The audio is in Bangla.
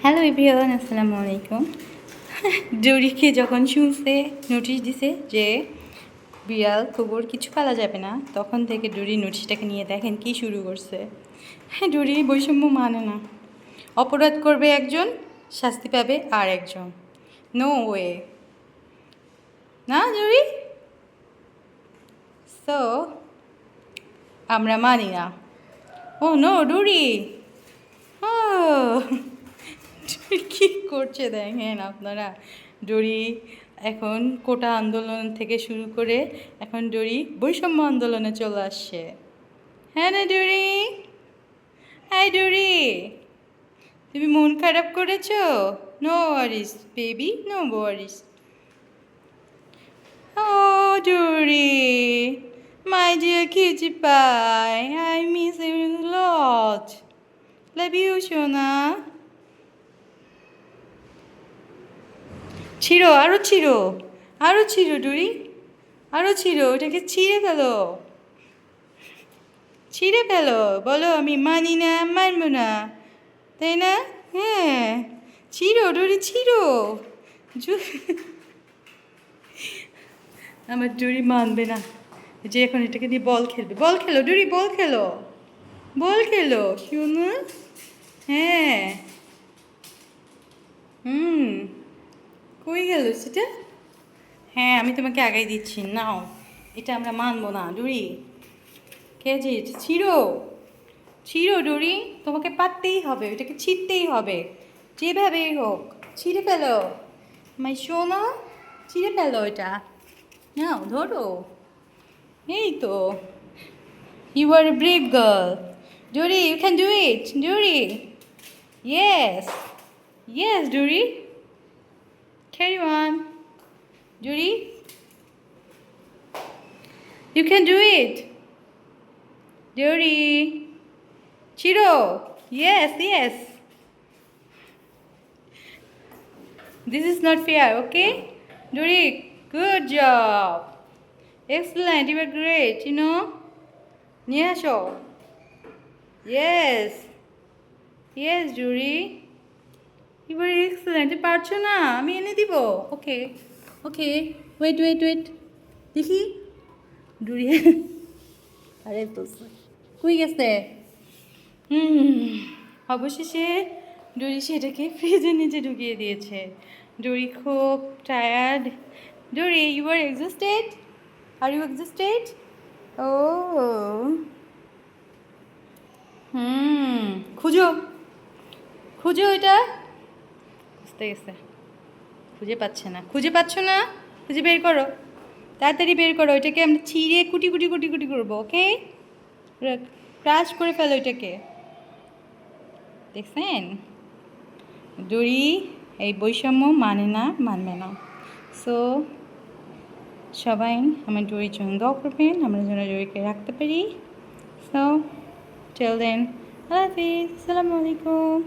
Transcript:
হ্যালো এভরিওয়ান, আসসালামু আলাইকুম। জরিকে যখন শুনছে নোটিশ দিছে যে বিড়াল কুকুর কিছু পালা যাবে না, তখন থেকে ডুরি নোটিশটাকে নিয়ে দেখেন কি শুরু করছে। হ্যাঁ, ডুরি বৈষম্য মানে না। অপরাধ করবে একজন, শাস্তি পাবে আর একজন। নো ওয়ে না ডুরি। সো আমরা মানি না। ও নো ডুরি। ও কী করছে দেখেন আপনারা। ডোরি এখন কোটা আন্দোলন থেকে শুরু করে এখন ডোরি বৈষম্য আন্দোলনে চলে আসছে। হ্যাঁ না ডোরি? হাই ডোরি, তুমি মন খারাপ করেছো? নো ওয়ারিস বেবি, নো ওয়ারিস। ও Dory, my dear cutie pie, I miss you lot. Love you সোনা। ছিঁড়ো, আরও ছিঁড়ো, আরও ছিঁড়ো ডুরি, আরও ছিঁড়ো, ওটাকে ছিঁড়ে ফেলো, ছিঁড়ে ফেলো। বলো আমি মানি না, মানবো না, তাই না? হ্যাঁ, ছিঁড়ো ডুরি, ছিঁড়ো। আমার ডুরি মানবে না যে এখন এটাকে নিয়ে বল খেলবে। বল খেলো ডুরি, বল খেলো, বল খেলো শোনো। হ্যাঁ, হুম, কই গেল সেটা? হ্যাঁ, আমি তোমাকে আগাই দিচ্ছি, নাও। এটা আমরা মানবো না ডুরি। কে যে ছিঁড়ো, ছিঁড়ো ডুরি, তোমাকে পারতেই হবে, ওটাকে ছিঁড়তেই হবে, যেভাবেই হোক ছিঁড়ে ফেলো। মাই সোনা, ছিঁড়ে ফেলো এটা, নাও ধরো। এই তো, you are a brave girl Dory, you can do it Dory. Yes, yes Dory, carry on Dory, you can do it Dory. ছিঁড়ো, yes yes. This is not fair, okay? Duri, good job. Excellent, you were great, you know? নিয়ে আসো। Yes, yes, Duri. You were excellent. পারছো না, আমি এনে দিব। ওকে, ওকে, ওয়েট ওয়েট ওয়েট, দেখি ডুরি। আরে তো কই গেছে? অবশেষে ডোরি সেটাকে ফ্রিজের নিচে ঢুকিয়ে দিয়েছে। ডোরি খুব tired. Dory, you are exhausted? Are you exhausted? ও খুঁজো, খুঁজো এটা। খুঁজতে গেছে, খুঁজে পাচ্ছে না, খুঁজে পাচ্ছ না, খুঁজে বের করো, তাড়াতাড়ি বের করো। ওইটাকে আমরা ছিঁড়ে কুটি কুটি কুটি কুটি করবো, ওকে? ক্রাশ করে ফেলো এটাকে। দেখছেন, ডোরি এই বৈষম্য মানে না, মানবে না। সো সবাই আমার ডোরির জন্য দোয়া করবেন, আমরা যেন ডোরিকে রাখতে পারি। সো টিল দেন, আল্লাহ হাফিজ, আসসালামু আলাইকুম।